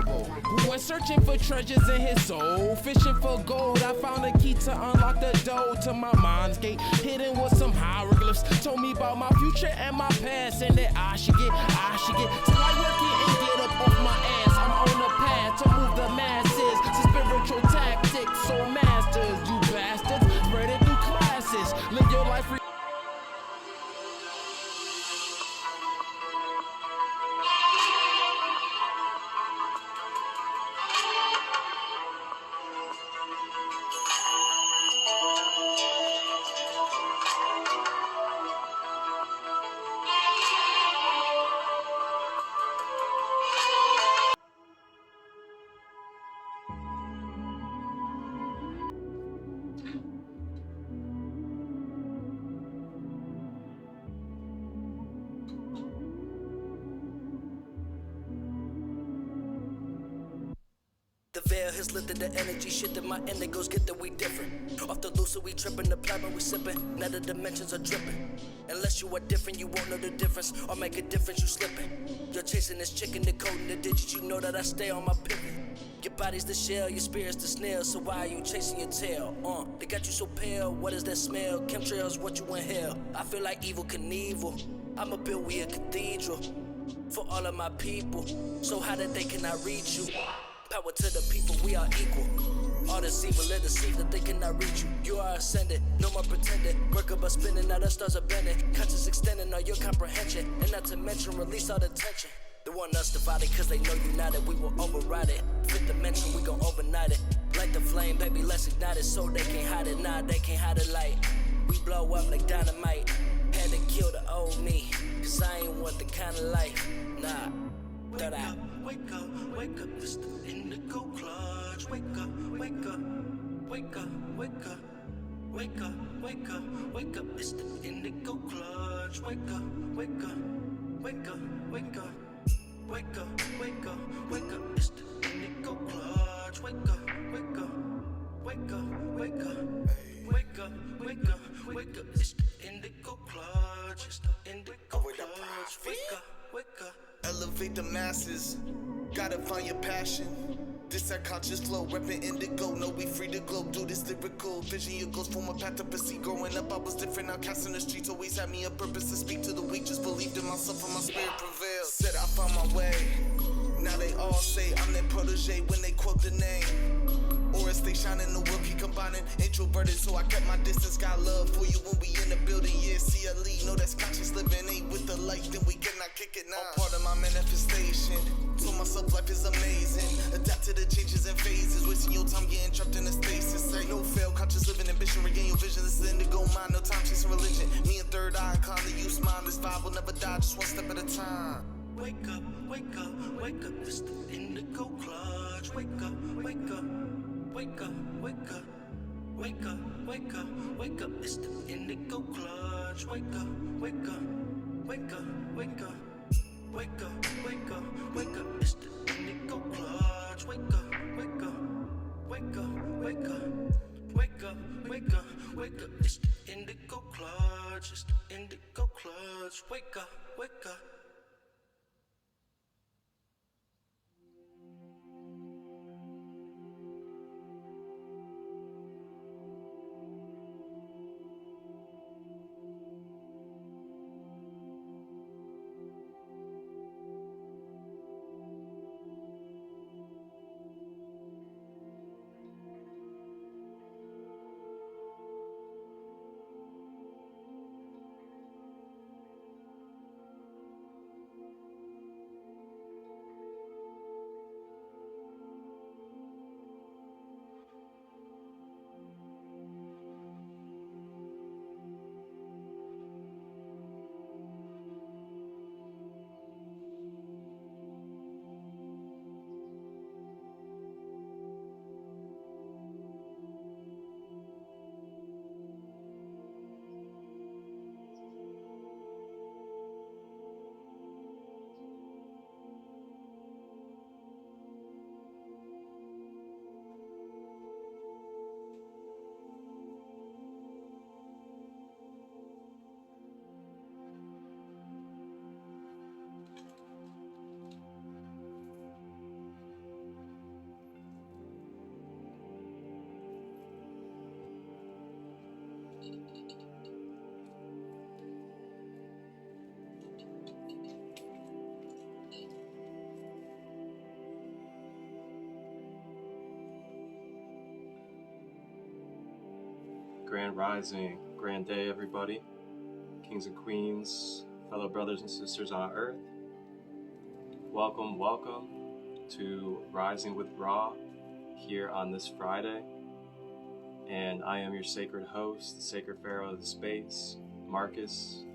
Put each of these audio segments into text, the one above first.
vulnerable. Who went searching for treasures in his soul, fishing for gold. I found a key to unlock the door to my mind's gate, hidden with some hieroglyphs. Told me about my future and my past, and that I should get till I work it and get up off my ass. I'm on the path to move the masses to spiritual tactics. So masters, you bastards, spread it through classes. Live your life. The veil has lifted the energy, shit that my indigos get that we different. Off the loose, so we tripping, the plasma we sipping. Now the dimensions are dripping. Unless you are different, you won't know the difference, or make a difference, you slipping. You're chasing this chicken, decoding the digits, you know that I stay on my pivot. Your body's the shell, your spirit's the snail, so why are you chasing your tail? They got you so pale, what is that smell? Chemtrails, what you inhale? I feel like evil Knievel. I'ma build we a cathedral for all of my people, so how that they cannot reach you. Power to the people, we are equal. All this evil, let deceive that they cannot reach you. You are ascended, no more pretending. Work up a spinning, now the stars are bending. Conscious extending all your comprehension, and not to mention release all the tension. They want us divided cause they know united, we will override it. Fifth dimension, we gon' overnight it. Light the flame, baby, let's ignite it. So they can't hide it, nah, they can't hide the light. We blow up like dynamite. Had to kill the old me, cause I ain't want the kind of life, nah. Wake up, wake up, wake up, it's the indigo clutch. Wake up, wake up, wake up, wake up, wake up, wake up, wake up, it's the indigo clutch. Wake up, wake up, wake up, wake up, wake up, wake up, wake up, it's the indigo clutch. Wake up, wake up, wake up, wake up, wake up, wake up, wake up, it's the indigo clutch. It's the indigo clutch. Wake up, wake up. Elevate the masses, gotta find your passion. This that conscious flow, reppin' indigo. Know we free to glow, do this lyrical vision. Your goals form a path to proceed. Growing up, I was different. Now casting the streets always had me a purpose to speak to the weak. Just believed in myself and my spirit prevailed. Said I found my way. Now they all say I'm their protege when they quote the name. Or as they shine in the world, keep combining. Introverted, so I kept my distance. Got love for you when we in the building. Yeah, CLE, know that's conscious living. Ain't with the light, then we cannot kick it now. All part of my manifestation. Told myself life is amazing. Adapt to the changes and phases. Wasting your time getting trapped in a stasis. Say no fail, conscious living, ambition, regain your vision. This is indigo mind, no time chasing religion. Me and third eye, inclined to use mine. This vibe will never die, just one step at a time. Wake up, wake up, wake up, it's the indigo clutch. Wake up, wake up. Wake up, wake up, wake up, wake up, wake up, it's the indigo clutch. Wake up, wake up, wake up, wake up, wake up, wake up, wake up, it's the indigo clutch. Wake up, wake up, wake up, wake up, wake up, wake up, wake up, it's the indigo clutch. It's the indigo clutch. Wake up, wake up. Grand Rising, grand day everybody, kings and queens, fellow brothers and sisters on earth. Welcome to Rising with Ra here on this Friday. And I am your sacred host, the sacred pharaoh of the space, Marcus,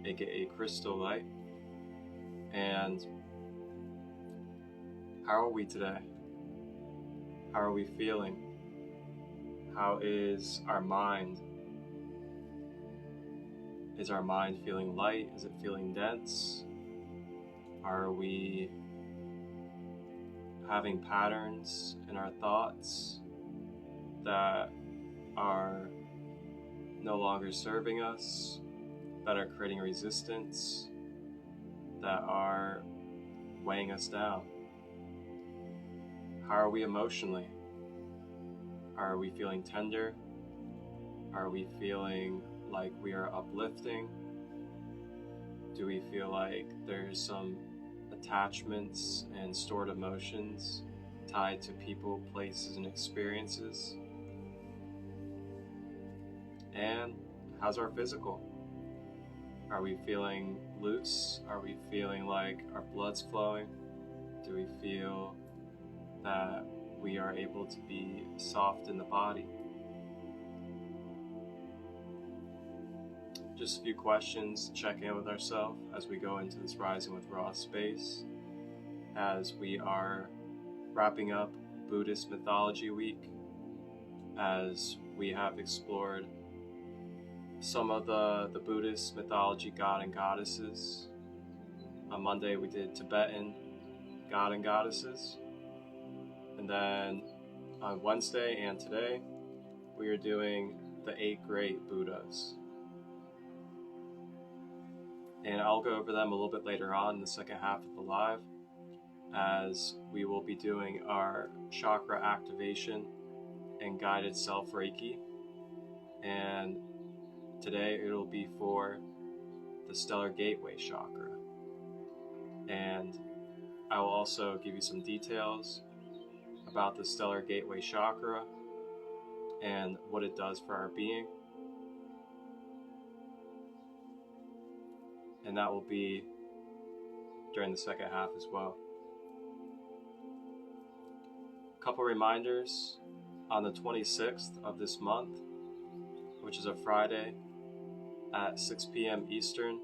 aka Christolight. And how are we today? How are we feeling? How is our mind? Is our mind feeling light? Is it feeling dense? Are we having patterns in our thoughts that are no longer serving us, that are creating resistance, that are weighing us down? How are we emotionally? Are we feeling tender? Are we feeling like we are uplifting? Do we feel like there's some attachments and stored emotions tied to people, places, and experiences? And how's our physical? Are we feeling loose? Are we feeling like our blood's flowing? Do we feel that we are able to be soft in the body? Just a few questions to check in with ourselves as we go into this Rising with Ra space, as we are wrapping up Buddhist Mythology Week, as we have explored some of the Buddhist mythology god and goddesses. On Monday we did Tibetan god and goddesses. And then on Wednesday and today, we are doing the 8 great Buddhas. And I'll go over them a little bit later on in the second half of the live, as we will be doing our chakra activation and guided self Reiki. And today it'll be for the stellar Gateway Chakra. And I will also give you some details about the stellar Gateway Chakra and what it does for our being. And that will be during the second half as well. A couple reminders: on the 26th of this month, which is a Friday at 6 p.m. Eastern,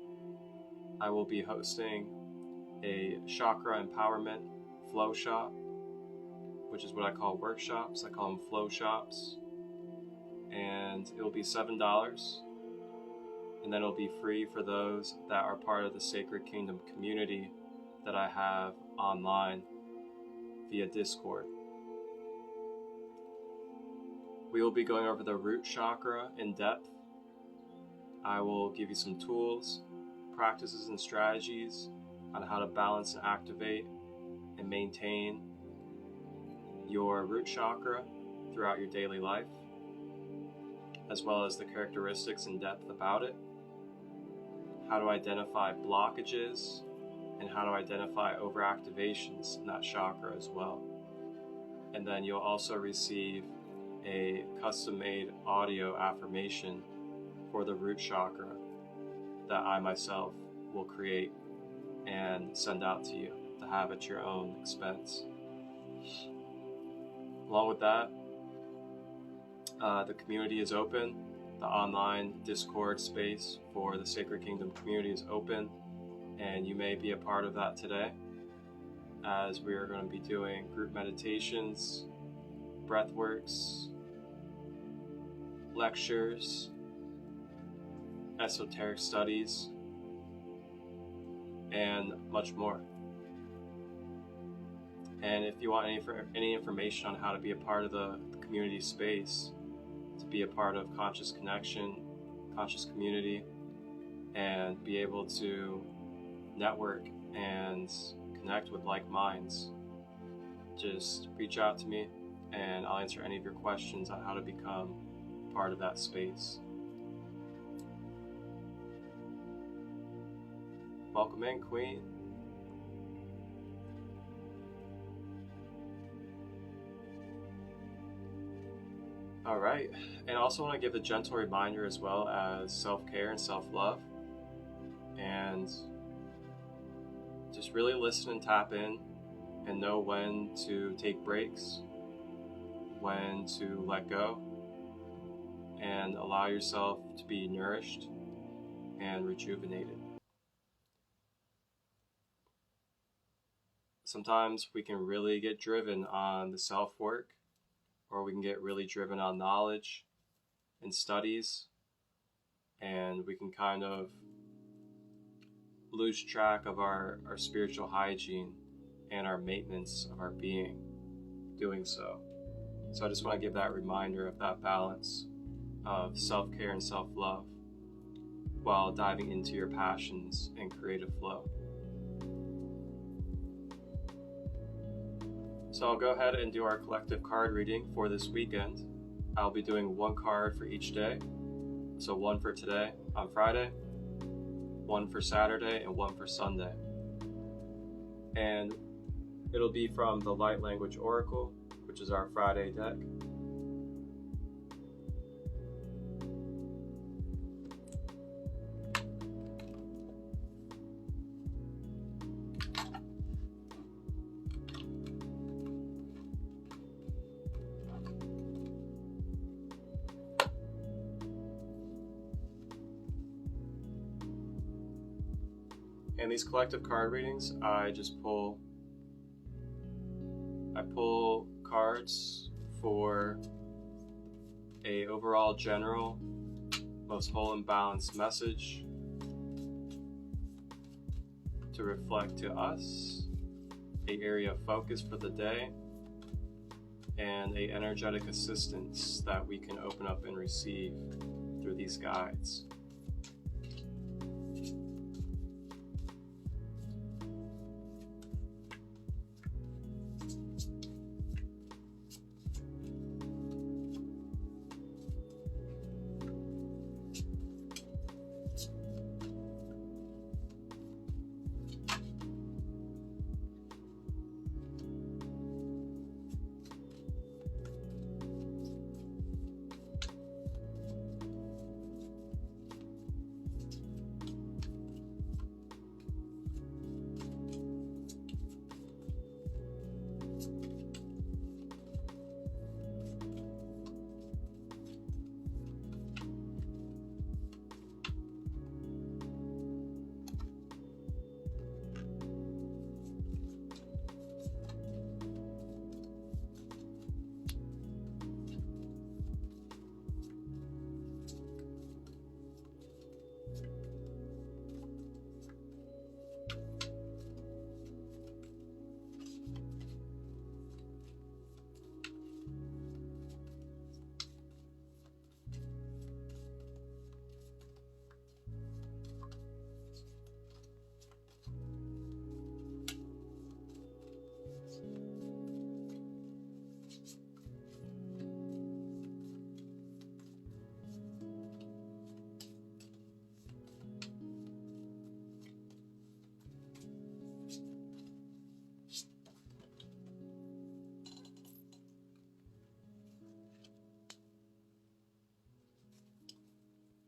I will be hosting a chakra empowerment flow shop, which is what I call workshops. I call them flow shops. And it will be $7. And then it'll be free for those that are part of the Sacred Kingdom community that I have online via Discord. We will be going over the root chakra in depth. I will give you some tools, practices, and strategies on how to balance and activate and maintain your root chakra throughout your daily life, as well as the characteristics and depth about it, how to identify blockages, and how to identify overactivations in that chakra as well. And then you'll also receive a custom-made audio affirmation for the root chakra that I myself will create and send out to you to have at your own expense. Along with that, the community is open. The online Discord space for the Sacred Kingdom community is open, and you may be a part of that today, as we are going to be doing group meditations, breathworks, lectures, esoteric studies, and much more. And if you want any information on how to be a part of the community space, to be a part of conscious connection, conscious community, and be able to network and connect with like minds, just reach out to me and I'll answer any of your questions on how to become part of that space. Welcome in, Queen. All right, and I also want to give a gentle reminder as well as self-care and self-love, and just really listen and tap in and know when to take breaks, when to let go, and allow yourself to be nourished and rejuvenated. Sometimes we can really get driven on the self-work, or we can get really driven on knowledge and studies, and we can kind of lose track of our spiritual hygiene and our maintenance of our being doing so. So I just want to give that reminder of that balance of self-care and self-love while diving into your passions and creative flow. So I'll go ahead and do our collective card reading for this weekend. I'll be doing one card for each day. So one for today on Friday, one for Saturday, and one for Sunday. And it'll be from the Light Language Oracle, which is our Friday deck. And these collective card readings, I pull cards for a overall general, most whole and balanced message to reflect to us, an area of focus for the day, and a energetic assistance that we can open up and receive through these guides.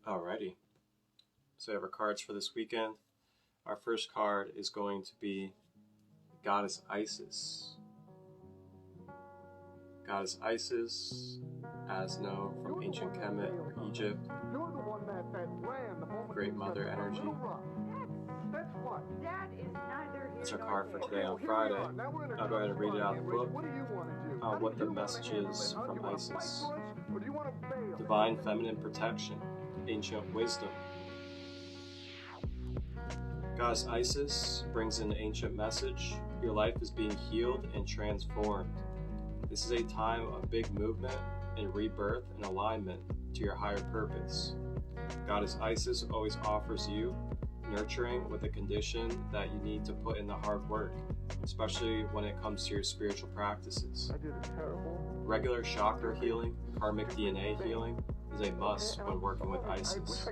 Alrighty, so we have our cards for this weekend. Our first card is going to be Goddess Isis. Goddess Isis, as known from ancient Kemet or Egypt, Great Mother energy. That's our card for today on Friday. I'll go ahead and read it out of the book. What the message is from Isis. Divine feminine protection. Ancient wisdom. Goddess Isis brings in the ancient message. Your life is being healed and transformed. This is a time of big movement and rebirth and alignment to your higher purpose. Goddess Isis always offers you nurturing with the condition that you need to put in the hard work, especially when it comes to your spiritual practices. Regular chakra healing, karmic DNA healing, is a must when working with Isis.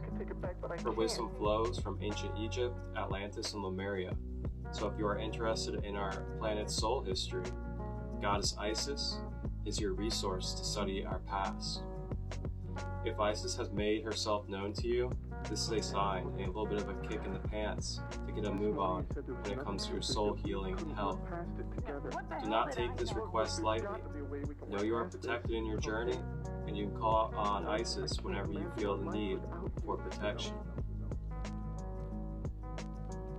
Her wisdom flows from ancient Egypt, Atlantis, and Lemuria. So if you are interested in our planet's soul history, Goddess Isis is your resource to study our past. If Isis has made herself known to you, this is a sign, a little bit of a kick in the pants to get a move on when it comes to your soul healing and health. Do not take this request lightly. Know you are protected in your journey, and you can call on Isis whenever you feel the need for protection.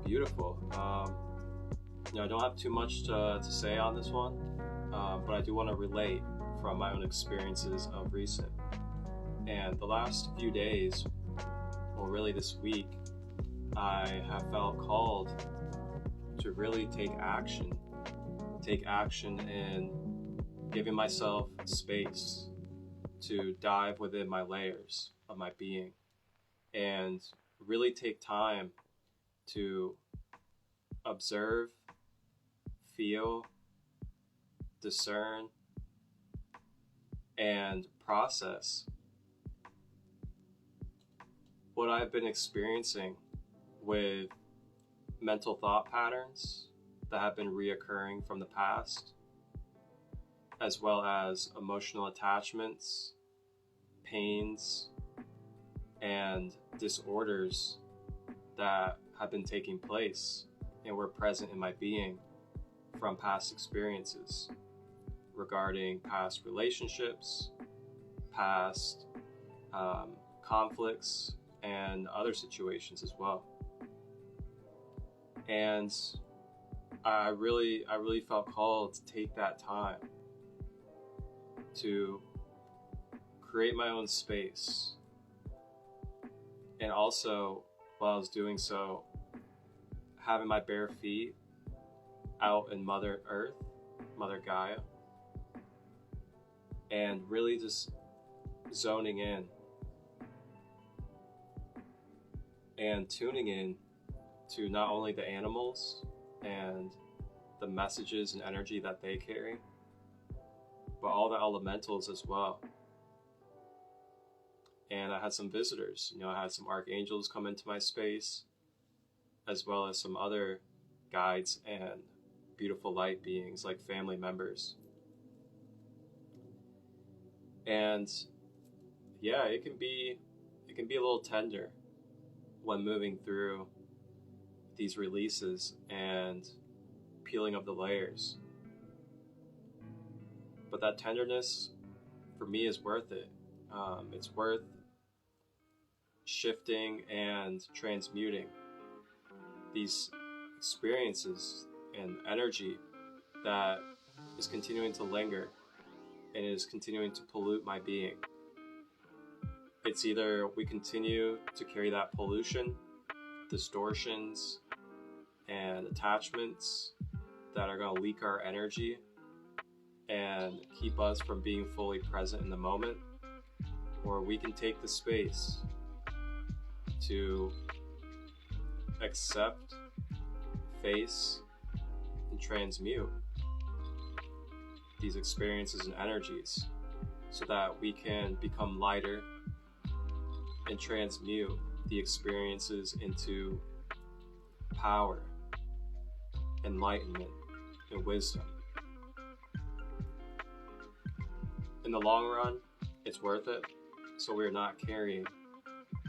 Beautiful. I don't have too much to say on this one, but I do want to relate from my own experiences of recent. And the last few days, or really this week, I have felt called to really take action in giving myself space to dive within my layers of my being and really take time to observe, feel, discern, and process what I've been experiencing with mental thought patterns that have been reoccurring from the past, as well as emotional attachments, pains, and disorders that have been taking place and were present in my being from past experiences regarding past relationships, past conflicts, and other situations as well. And I really felt called to take that time to create my own space. And also, while I was doing so, having my bare feet out in Mother Earth, Mother Gaia, and really just zoning in and tuning in to not only the animals and the messages and energy that they carry, but all the elementals as well. And I had some visitors, I had some archangels come into my space, as well as some other guides and beautiful light beings like family members. And yeah, it can be a little tender when moving through these releases and peeling of the layers. But that tenderness for me is worth it. It's worth shifting and transmuting these experiences and energy that is continuing to linger and is continuing to pollute my being. It's either we continue to carry that pollution, distortions, and attachments that are going to leak our energy and keep us from being fully present in the moment, or we can take the space to accept, face, and transmute these experiences and energies so that we can become lighter and transmute the experiences into power, enlightenment, and wisdom. In the long run, it's worth it, so we're not carrying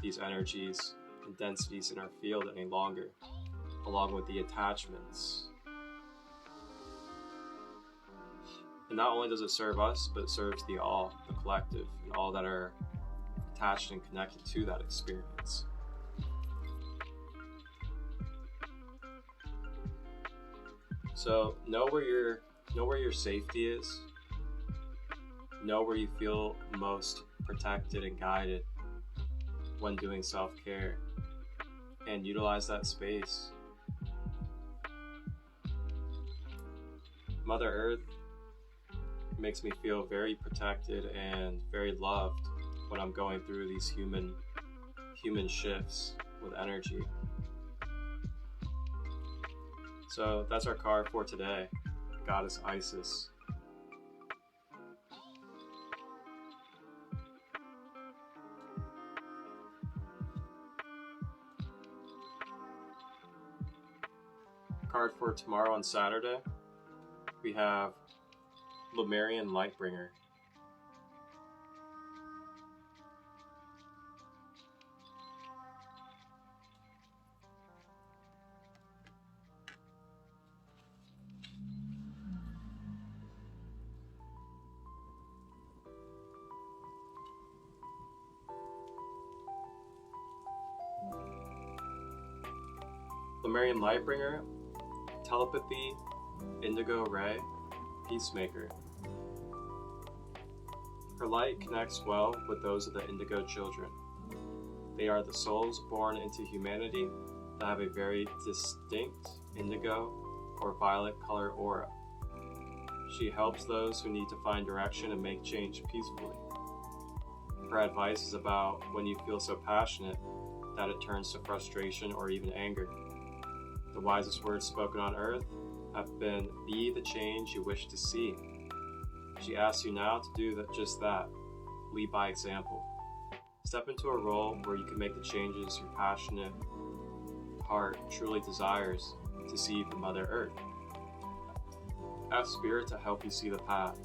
these energies and densities in our field any longer, along with the attachments. And not only does it serve us, but it serves the all, the collective, and all that are attached and connected to that experience. So know where your safety is. Know where you feel most protected and guided when doing self-care, and utilize that space. Mother Earth makes me feel very protected and very loved when I'm going through these human shifts with energy. So that's our card for today, Goddess Isis. Card for tomorrow on Saturday, we have Lemurian Lightbringer. Lemurian Lightbringer, Telepathy, Indigo Ray, Peacemaker. Her light connects well with those of the Indigo children. They are the souls born into humanity that have a very distinct indigo or violet color aura. She helps those who need to find direction and make change peacefully. Her advice is about when you feel so passionate that it turns to frustration or even anger. The wisest words spoken on earth have been, "Be the change you wish to see." She asks you now to do just that. Lead by example. Step into a role where you can make the changes your passionate heart truly desires to see from Mother Earth. Ask Spirit to help you see the path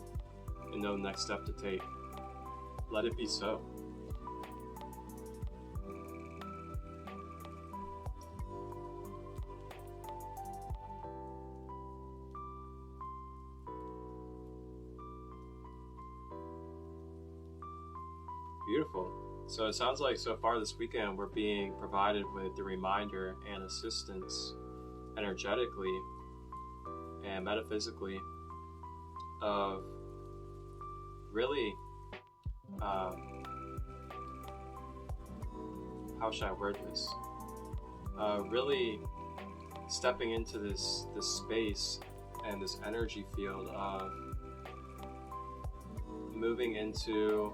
and know the next step to take. Let it be so. Beautiful. So it sounds like so far this weekend we're being provided with the reminder and assistance energetically and metaphysically of really, how should I word this? Really stepping into this space and this energy field of moving into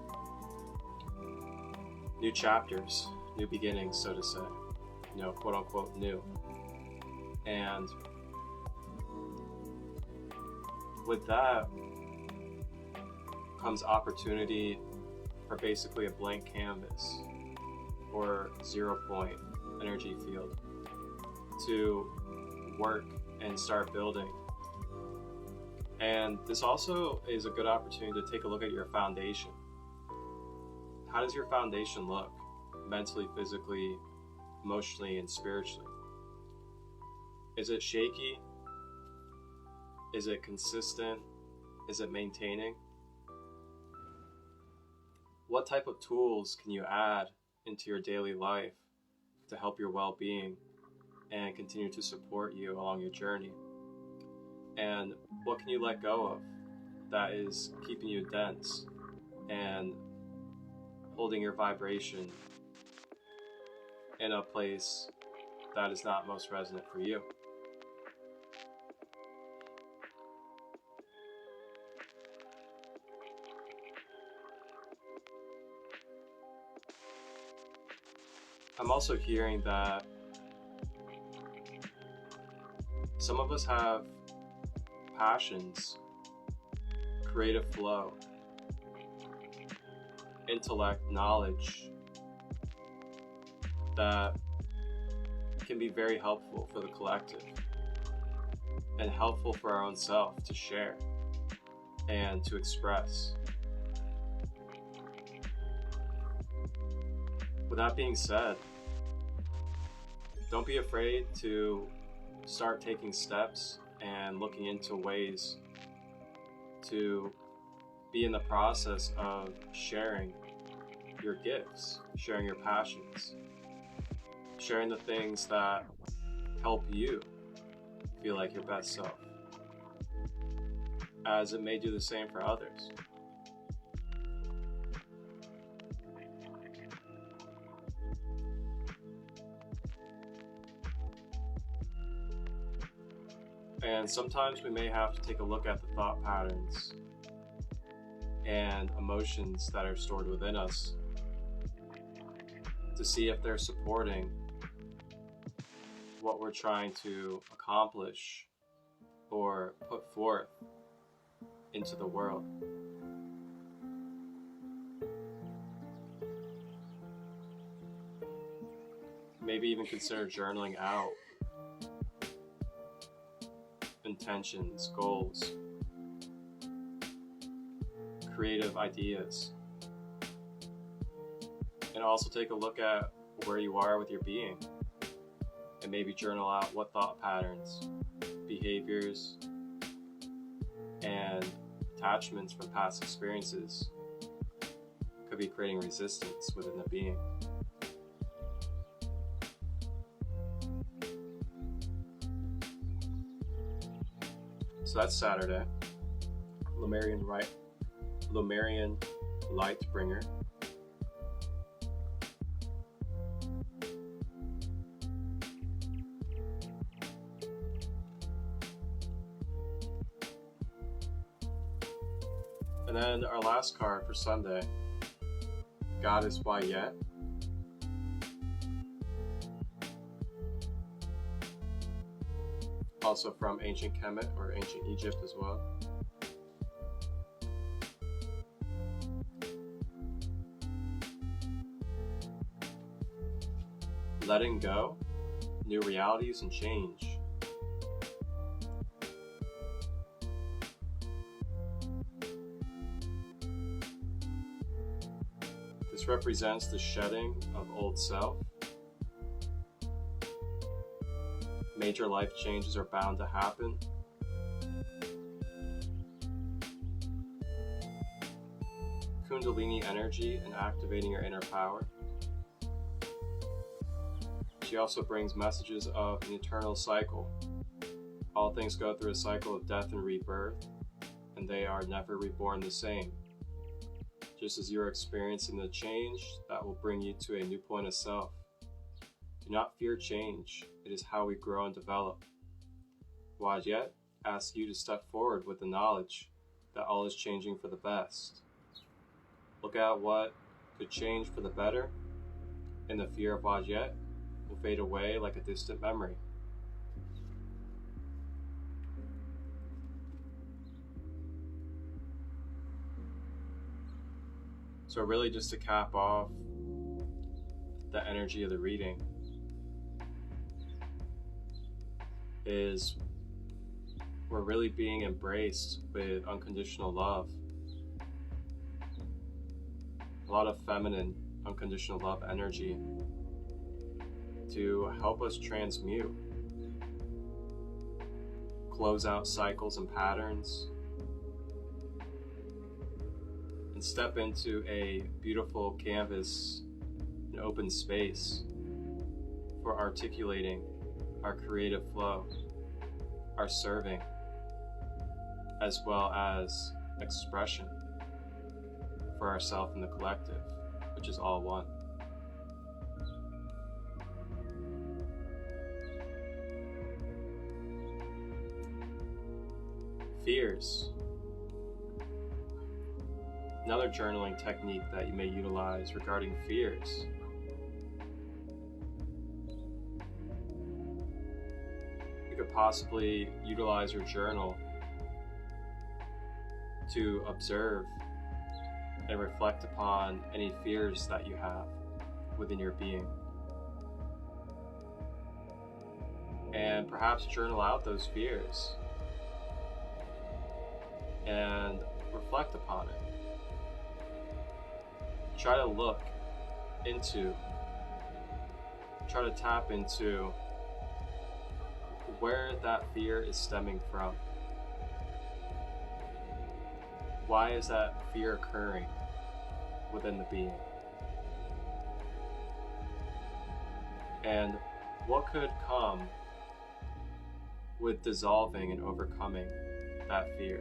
new chapters, new beginnings, so to say, quote unquote new. And with that comes opportunity for basically a blank canvas or 0 point energy field to work and start building. And this also is a good opportunity to take a look at your foundation. How does your foundation look? Mentally, physically, emotionally, and spiritually? Is it shaky? Is it consistent? Is it maintaining? What type of tools can you add into your daily life to help your well-being and continue to support you along your journey? And what can you let go of that is keeping you dense and holding your vibration in a place that is not most resonant for you? I'm also hearing that some of us have passions, creative flow, intellect, knowledge that can be very helpful for the collective and helpful for our own self to share and to express. With that being said, don't be afraid to start taking steps and looking into ways to be in the process of sharing your gifts, sharing your passions, sharing the things that help you feel like your best self, as it may do the same for others. And sometimes we may have to take a look at the thought patterns and emotions that are stored within us to see if they're supporting what we're trying to accomplish or put forth into the world. Maybe even consider journaling out intentions, goals, creative ideas, and also take a look at where you are with your being and maybe journal out what thought patterns, behaviors, and attachments from past experiences could be creating resistance within the being. So that's Saturday. Lemurian Light Bringer. And then our last card for Sunday, God is Why Yet. Also from ancient Kemet or ancient Egypt as well. Letting go, new realities and change. This represents the shedding of old self. Major life changes are bound to happen. Kundalini energy and activating your inner power. She also brings messages of an eternal cycle. All things go through a cycle of death and rebirth, and they are never reborn the same. Just as you are experiencing the change, that will bring you to a new point of self. Do not fear change. It is how we grow and develop. Wajyet asks you to step forward with the knowledge that all is changing for the best. Look at what could change for the better, and the fear of Wajyet will fade away like a distant memory. So really just to cap off the energy of the reading is we're really being embraced with unconditional love. A lot of feminine unconditional love energy to help us transmute, close out cycles and patterns, and step into a beautiful canvas, an open space for articulating our creative flow, our serving, as well as expression for ourselves and the collective, which is all one. Fears. Another journaling technique that you may utilize regarding fears. You could possibly utilize your journal to observe and reflect upon any fears that you have within your being. And perhaps journal out those fears and reflect upon it. Try to tap into where that fear is stemming from. Why is that fear occurring within the being? And what could come with dissolving and overcoming that fear?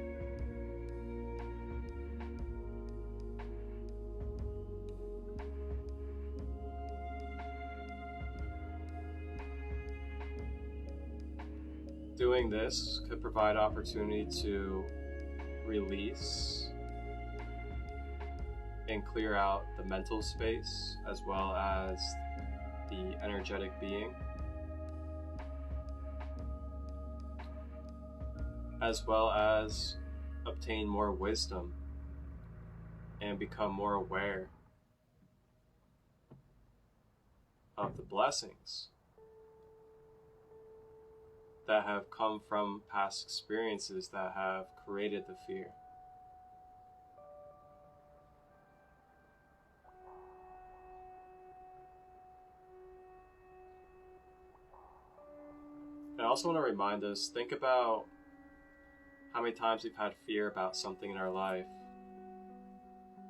Doing this could provide opportunity to release and clear out the mental space as well as the energetic being, as well as obtain more wisdom and become more aware of the blessings that have come from past experiences that have created the fear. I also want to remind us, think about how many times we've had fear about something in our life,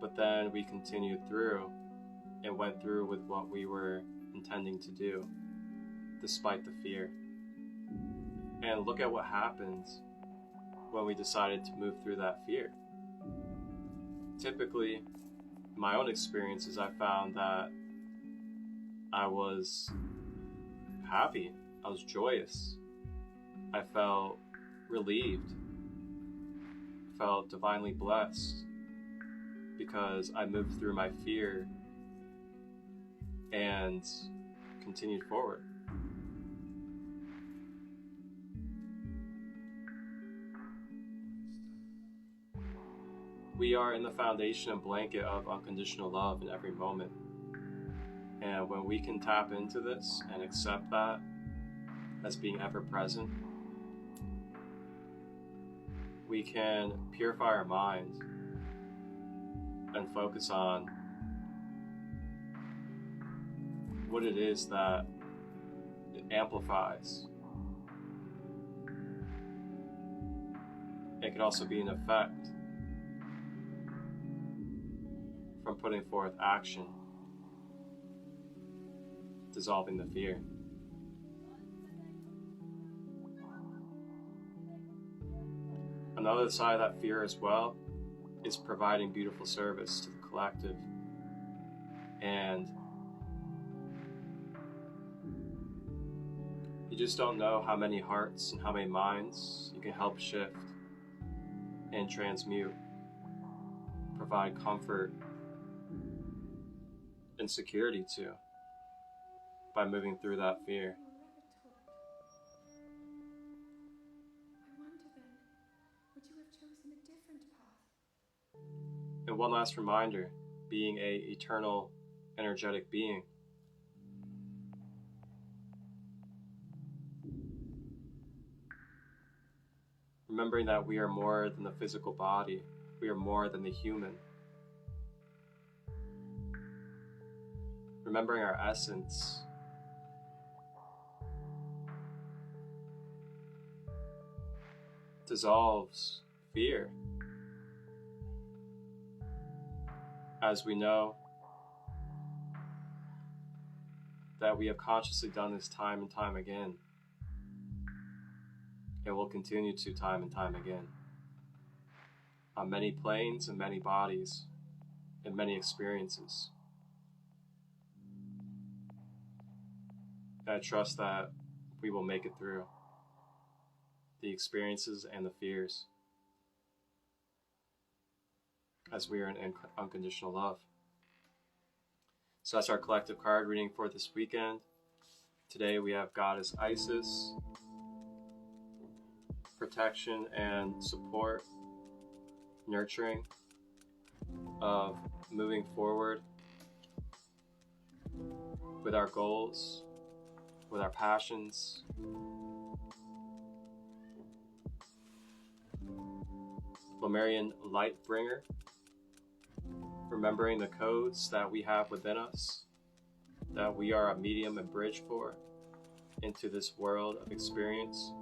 but then we continued through and went through with what we were intending to do, despite the fear. And look at what happens when we decided to move through that fear. Typically, in my own experiences, I found that I was happy, I was joyous, I felt relieved, felt divinely blessed because I moved through my fear and continued forward. We are in the foundation and blanket of unconditional love in every moment. And when we can tap into this and accept that as being ever present, we can purify our mind and focus on what it is that it amplifies. It could also be an effect from putting forth action, dissolving the fear. Another side of that fear as well is providing beautiful service to the collective. And you just don't know how many hearts and how many minds you can help shift and transmute, provide comfort and security to by moving through that fear. I wonder then, would you have chosen a different path? And one last reminder, being an eternal, energetic being, remembering that we are more than the physical body, we are more than the human. Remembering our essence dissolves fear. As we know that we have consciously done this time and time again, and will continue to time and time again, on many planes and many bodies and many experiences. And I trust that we will make it through the experiences and the fears as we are in unconditional love. So that's our collective card reading for this weekend. Today we have Goddess Isis, protection and support, nurturing of moving forward with our goals, with our passions. Lemurian Lightbringer, remembering the codes that we have within us, that we are a medium and bridge for into this world of experience.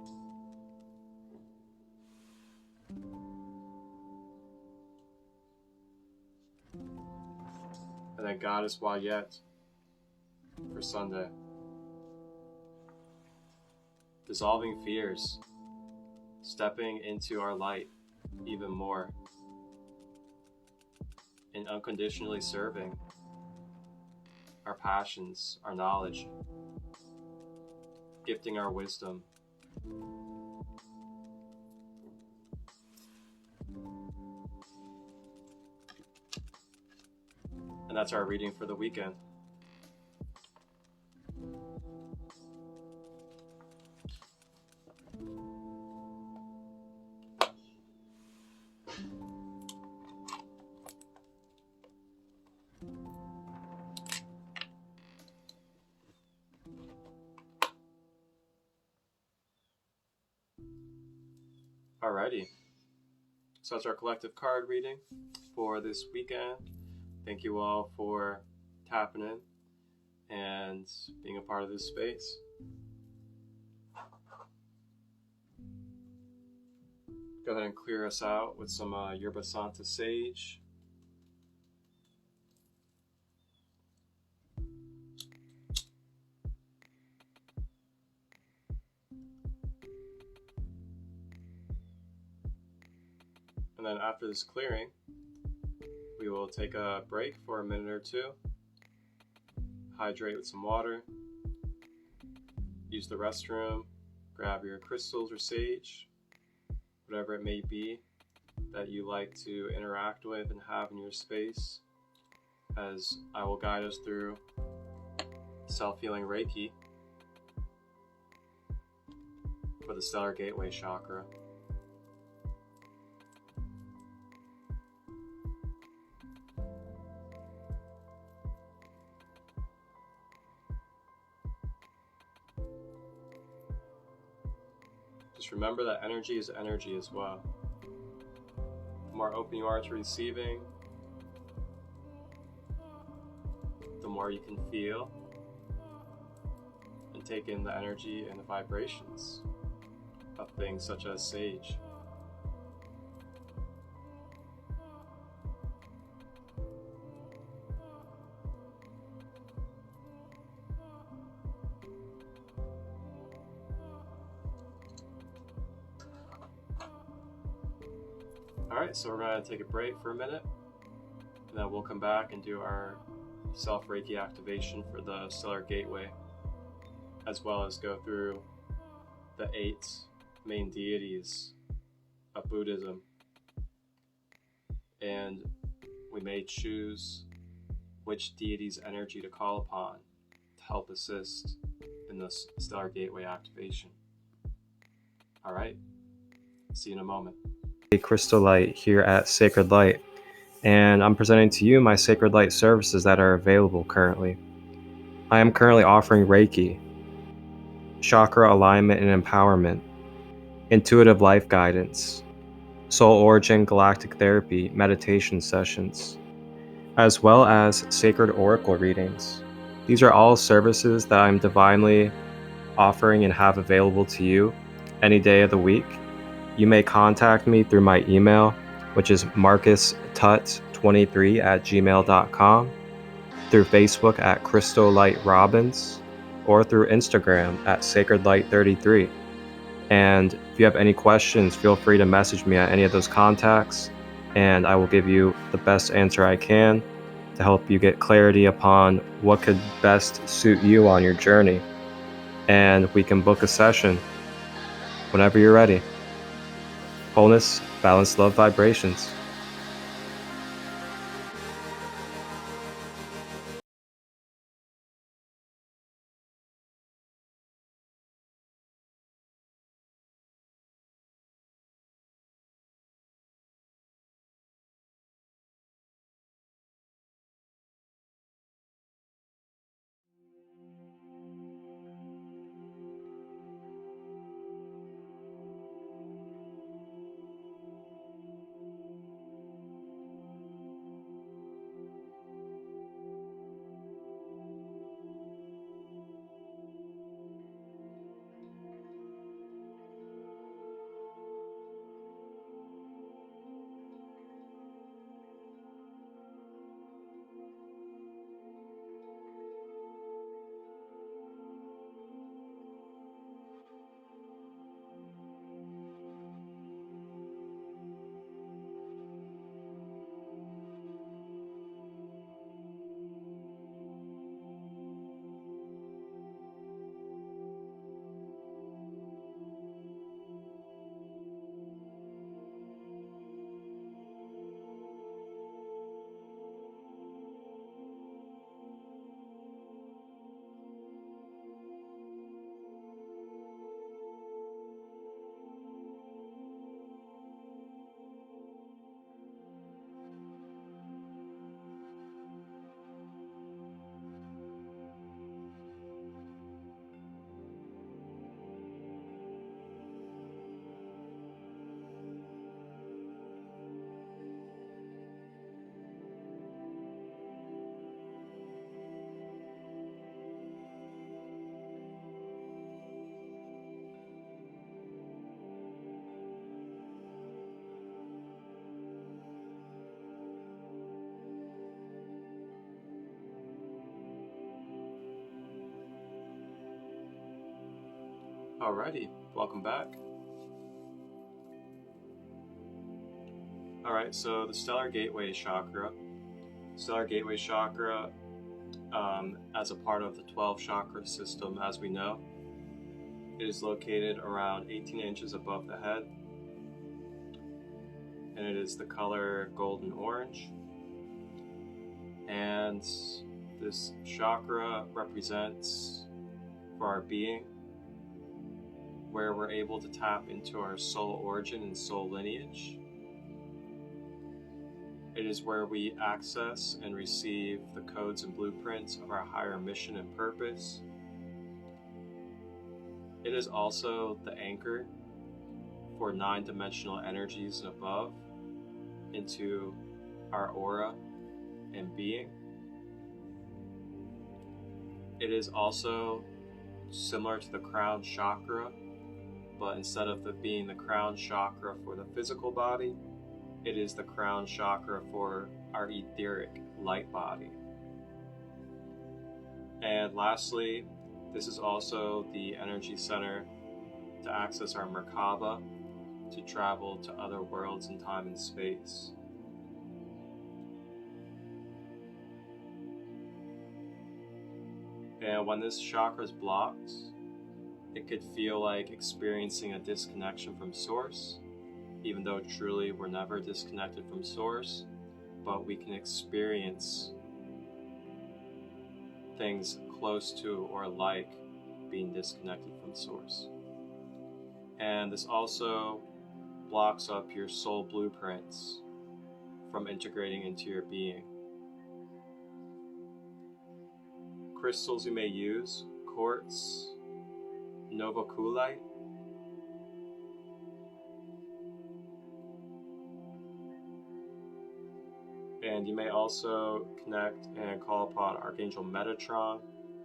And then Goddess Wayet for Sunday. Dissolving fears, stepping into our light even more, and unconditionally serving our passions, our knowledge, gifting our wisdom. And that's our reading for the weekend. Alrighty, so that's our collective card reading for this weekend. Thank you all for tapping in and being a part of this space. Go ahead and clear us out with some Yerba Santa Sage. then after this clearing, we will take a break for a minute or two, hydrate with some water, use the restroom, grab your crystals or sage, whatever it may be that you like to interact with and have in your space, as I will guide us through self-healing Reiki for the stellar gateway chakra. Just remember that energy is energy as well. The more open you are to receiving, the more you can feel and take in the energy and the vibrations of things such as sage. Alright, so we're going to take a break for a minute, and then we'll come back and do our self-Reiki activation for the stellar gateway, as well as go through the 8 main deities of Buddhism. And we may choose which deity's energy to call upon to help assist in this stellar gateway activation. Alright, see you in a moment. Christolight here at Sacred Light, and I'm presenting to you my Sacred Light services that are available currently. I am currently offering Reiki, chakra alignment and empowerment, intuitive life guidance, soul origin galactic therapy meditation sessions, as well as sacred oracle readings. These are all services that I'm divinely offering and have available to you any day of the week. You may contact me through my email, which is marcustut23@gmail.com, through Facebook at Christolight Robbins, or through Instagram at sacredlight33. And if you have any questions, feel free to message me at any of those contacts, and I will give you the best answer I can to help you get clarity upon what could best suit you on your journey. And we can book a session whenever you're ready. Wholeness, balance, love, vibrations. Alrighty, welcome back. Alright, so the Stellar Gateway Chakra. Stellar Gateway Chakra, as a part of the 12 chakra system as we know, it is located around 18 inches above the head, and it is the color golden orange. And this chakra represents for our being, where we're able to tap into our soul origin and soul lineage. It is where we access and receive the codes and blueprints of our higher mission and purpose. It is also the anchor for 9-dimensional energies and above into our aura and being. It is also similar to the crown chakra, but instead of being the crown chakra for the physical body, it is the crown chakra for our etheric light body. And lastly, this is also the energy center to access our Merkaba, to travel to other worlds in time and space. And when this chakra is blocked, it could feel like experiencing a disconnection from Source, even though truly we're never disconnected from Source, but we can experience things close to or like being disconnected from Source. And this also blocks up your soul blueprints from integrating into your being. Crystals you may use: quartz, novaculite, and you may also connect and call upon Archangel Metatron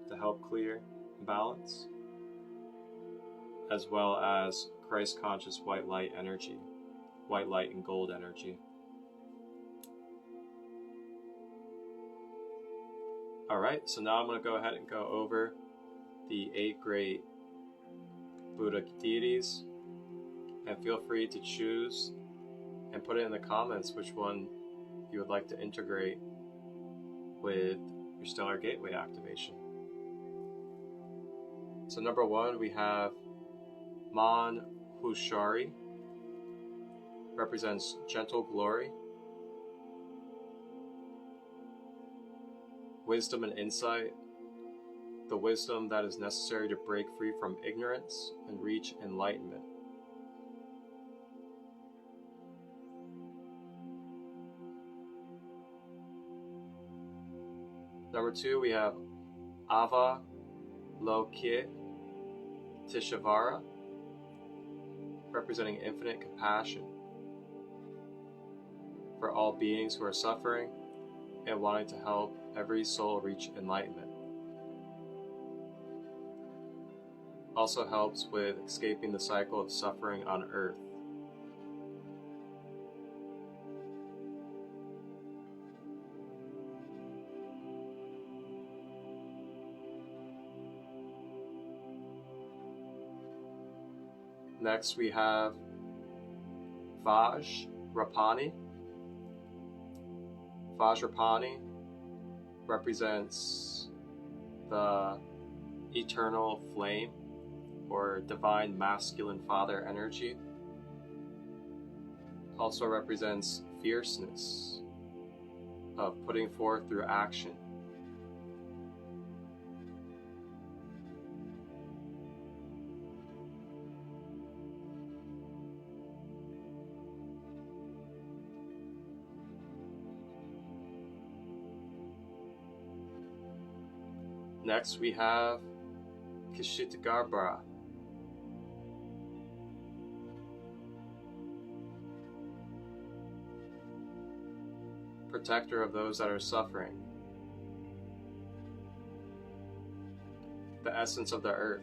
to help clear and balance, as well as Christ conscious white light energy, white light and gold energy. Alright, so now I'm going to go ahead and go over the 8 great Buddha deities, and feel free to choose and put it in the comments which one you would like to integrate with your Stellar Gateway activation. So number 1, we have Man Hushari, represents gentle glory, wisdom and insight, the wisdom that is necessary to break free from ignorance and reach enlightenment. Number 2, we have Ava Lokit Tishavara, representing infinite compassion for all beings who are suffering and wanting to help every soul reach enlightenment. Also helps with escaping the cycle of suffering on earth. Next we have Vajrapani. Vajrapani represents the eternal flame or divine masculine father energy. Also represents fierceness of putting forth through action. Next we have Kshitagarbhara. Protector of those that are suffering. The essence of the earth.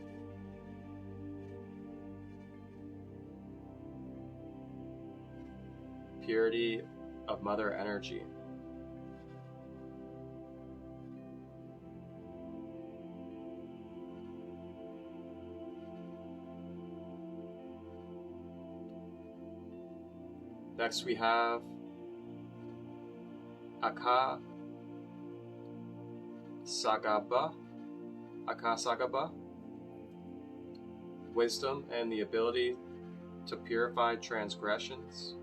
Purity of mother energy. Next we have Akasagaba, wisdom and the ability to purify transgressions.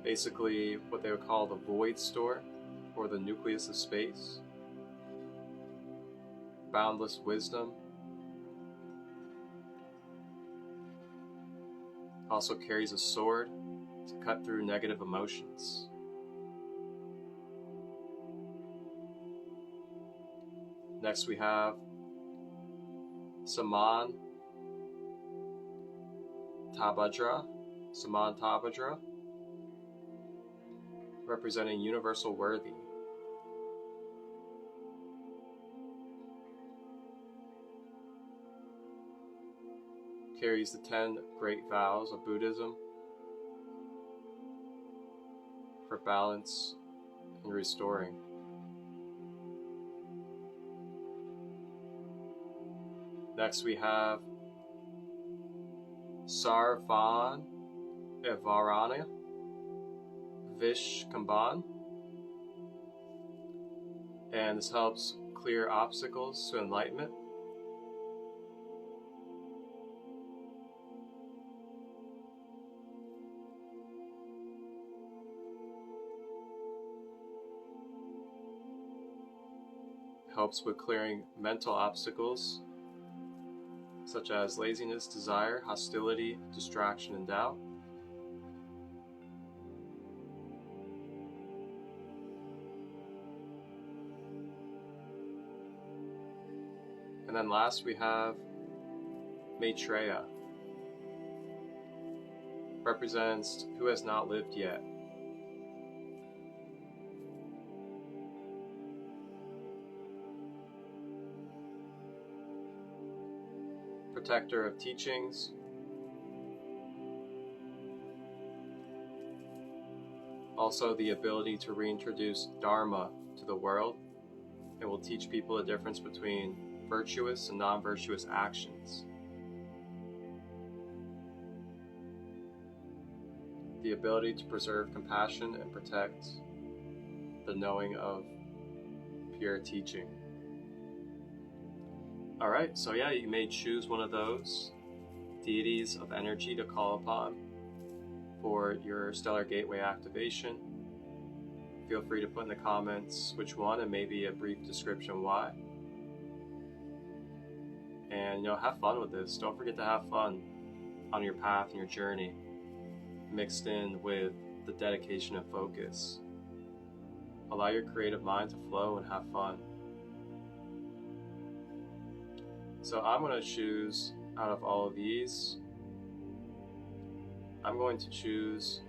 Basically, what they would call the void store, or the nucleus of space. Boundless wisdom. Also carries a sword to cut through negative emotions. Next we have Saman Tabhadra, representing universal worthy. Carries the 10 great vows of Buddhism for balance and restoring. Next we have Sarvan Evarana Vishkamban, and this helps clear obstacles to enlightenment. Helps with clearing mental obstacles such as laziness, desire, hostility, distraction, and doubt. And then last we have Maitreya, represents who has not lived yet. Protector of teachings, also the ability to reintroduce Dharma to the world, and will teach people the difference between virtuous and non-virtuous actions. The ability to preserve compassion and protect the knowing of pure teaching. Alright, so yeah, you may choose one of those deities of energy to call upon for your Stellar Gateway activation. Feel free to put in the comments which one and maybe a brief description why. And have fun with this. Don't forget to have fun on your path and your journey, mixed in with the dedication and focus. Allow your creative mind to flow and have fun. So I'm going to choose out of all of these, I'm going to choose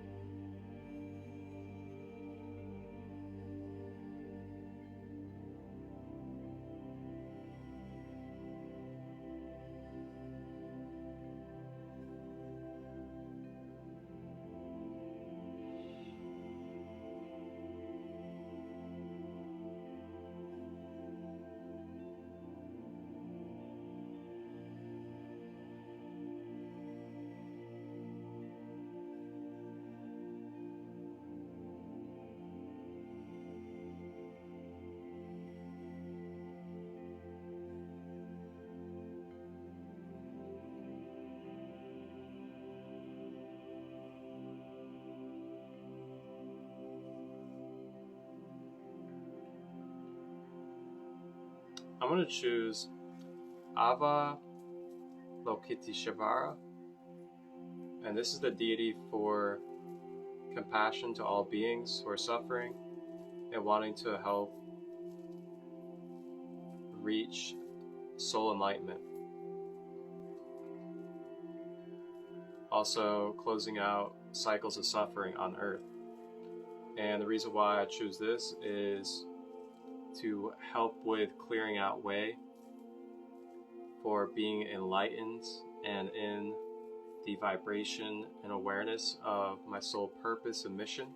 I'm going to choose Avalokiteshvara, and this is the deity for compassion to all beings who are suffering and wanting to help reach soul enlightenment. Also closing out cycles of suffering on Earth. And the reason why I choose this is to help with clearing out way for being enlightened and in the vibration and awareness of my soul purpose and mission,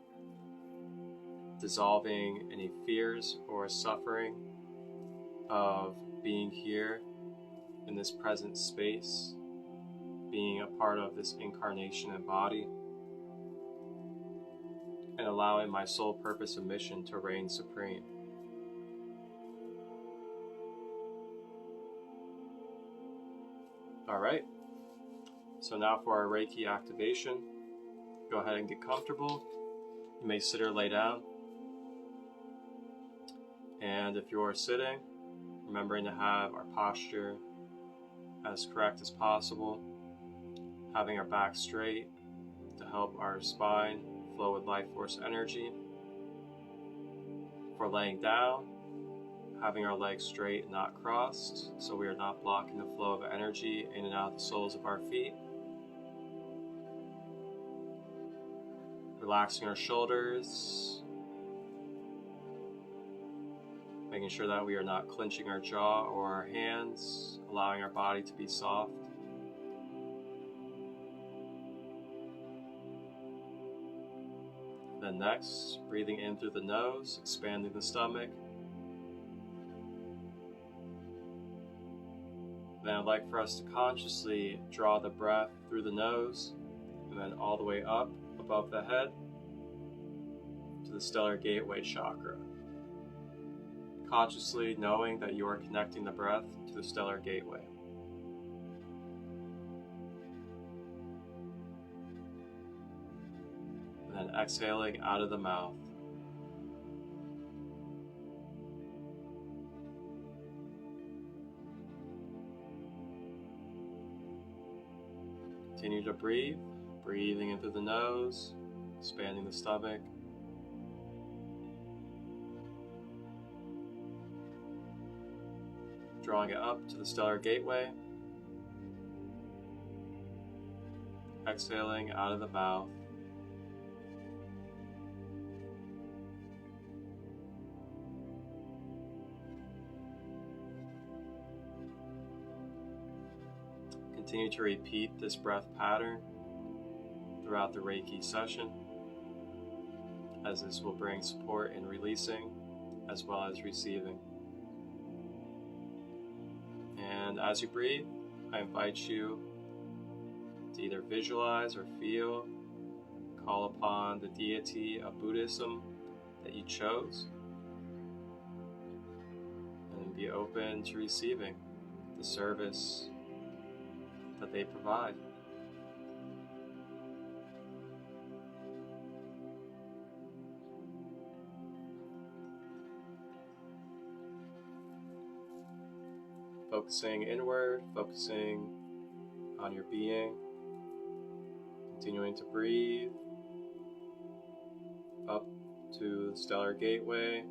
dissolving any fears or suffering of being here in this present space, being a part of this incarnation and body, allowing my soul purpose and mission to reign supreme. Alright, so now for our Reiki activation, go ahead and get comfortable. You may sit or lay down. And if you're sitting, remembering to have our posture as correct as possible, having our back straight to help our spine flow with life force energy. For laying down, having our legs straight and not crossed, so we are not blocking the flow of energy in and out of the soles of our feet. Relaxing our shoulders, making sure that we are not clenching our jaw or our hands, allowing our body to be soft. Then next, breathing in through the nose, expanding the stomach. Then I'd like for us to consciously draw the breath through the nose and then all the way up above the head to the stellar gateway chakra. Consciously knowing that you are connecting the breath to the stellar gateway. And then exhaling out of the mouth. Continue to breathe, breathing in through the nose, expanding the stomach. Drawing it up to the stellar gateway. Exhaling out of the mouth. Continue to repeat this breath pattern throughout the Reiki session, as this will bring support in releasing as well as receiving. And as you breathe, I invite you to either visualize or feel, call upon the deity of Buddhism that you chose, and be open to receiving the service that they provide. Focusing inward, focusing on your being, continuing to breathe up to the stellar gateway.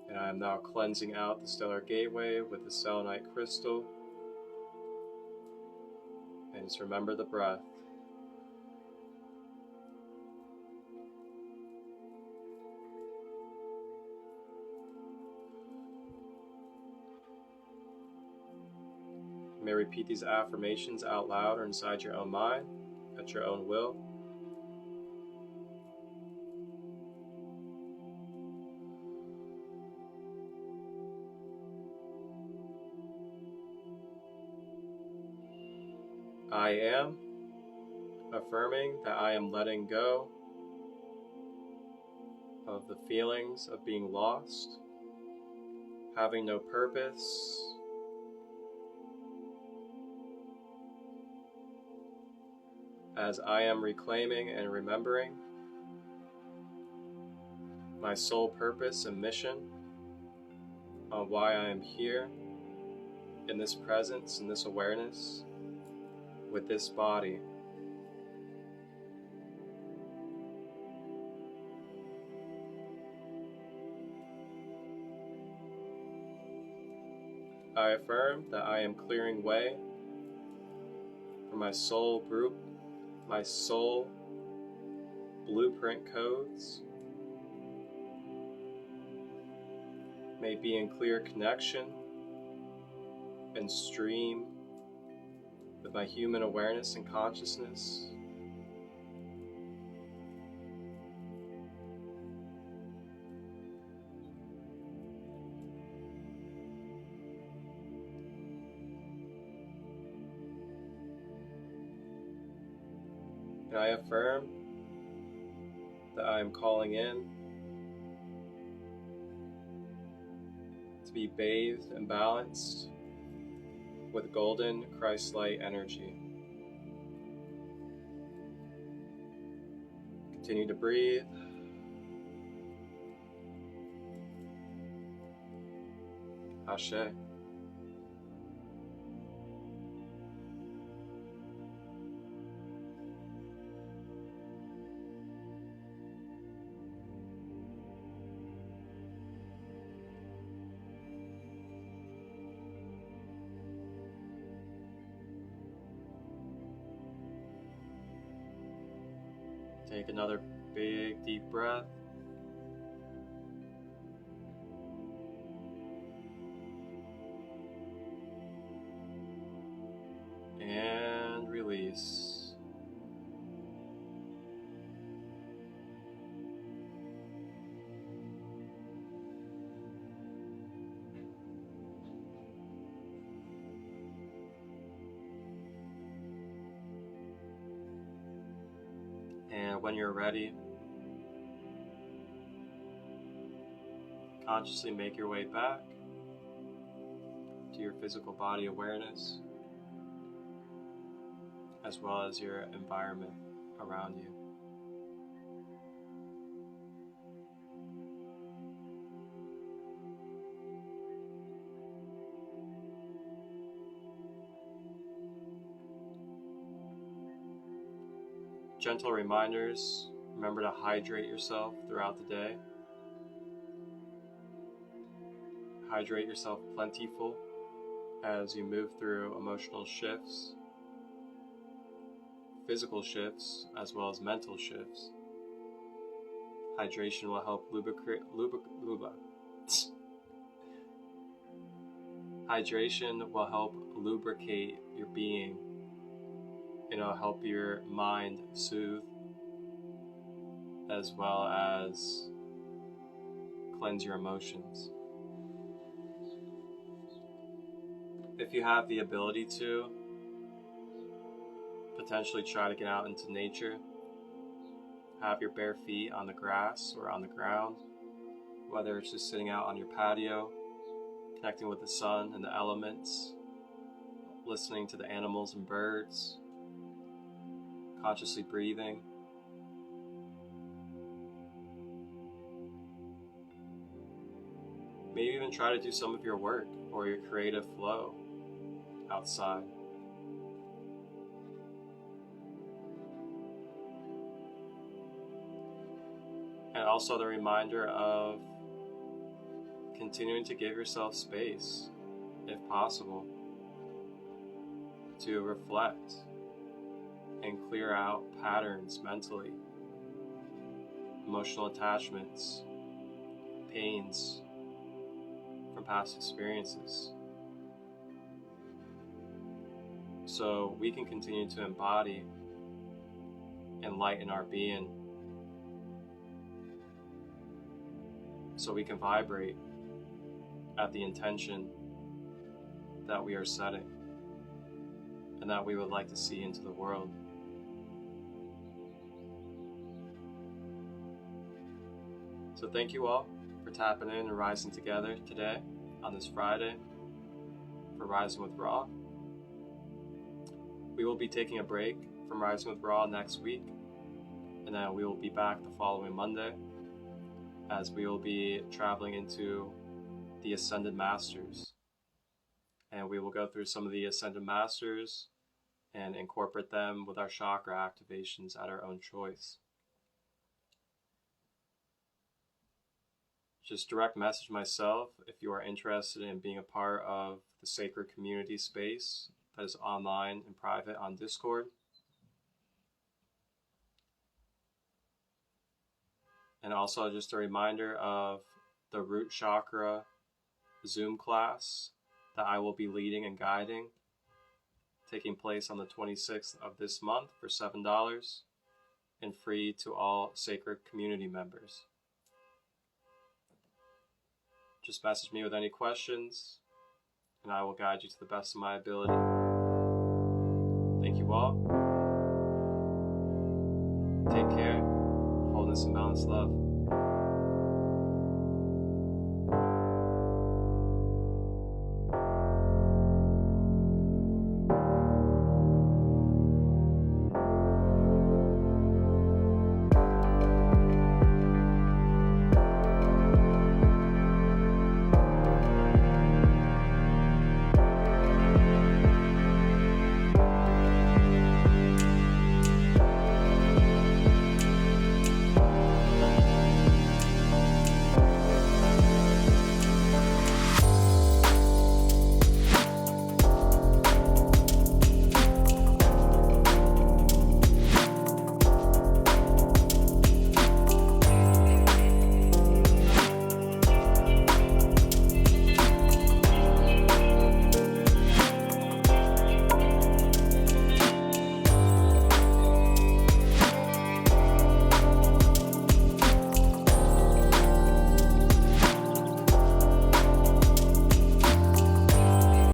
And I am now cleansing out the stellar gateway with the selenite crystal. And just remember the breath. You may repeat these affirmations out loud or inside your own mind at your own will. I am affirming that I am letting go of the feelings of being lost, having no purpose, as I am reclaiming and remembering my sole purpose and mission on why I am here in this presence, in this awareness, with this body. I affirm that I am clearing way for my soul group, my soul blueprint codes may be in clear connection and stream with my human awareness and consciousness. And I affirm that I am calling in to be bathed and balanced with golden Christolight energy. Continue to breathe. Ashe. Take another big deep breath. And release. And when you're ready, consciously make your way back to your physical body awareness, as well as your environment around you. Gentle reminders, remember to hydrate yourself throughout the day. Hydrate yourself plentiful as you move through emotional shifts, physical shifts, as well as mental shifts. Hydration will help Hydration will help lubricate your being. It'll help your mind soothe, as well as cleanse your emotions. If you have the ability to, potentially try to get out into nature. Have your bare feet on the grass or on the ground, whether it's just sitting out on your patio, connecting with the sun and the elements, listening to the animals and birds, consciously breathing. Maybe even try to do some of your work or your creative flow outside. And also the reminder of continuing to give yourself space, if possible, to reflect and clear out patterns mentally, emotional attachments, pains from past experiences, so we can continue to embody and lighten our being, so we can vibrate at the intention that we are setting and that we would like to see into the world. So thank you all for tapping in and rising together today on this Friday for Rising with Ra. We will be taking a break from Rising with Ra next week, and then we will be back the following Monday as we will be traveling into the Ascended Masters. And we will go through some of the Ascended Masters and incorporate them with our chakra activations at our own choice. Just direct message myself if you are interested in being a part of the sacred community space that is online and private on Discord. And also just a reminder of the root chakra Zoom class that I will be leading and guiding, taking place on the 26th of this month for $7 and free to all sacred community members. Just message me with any questions and I will guide you to the best of my ability. Thank you all. balanced love.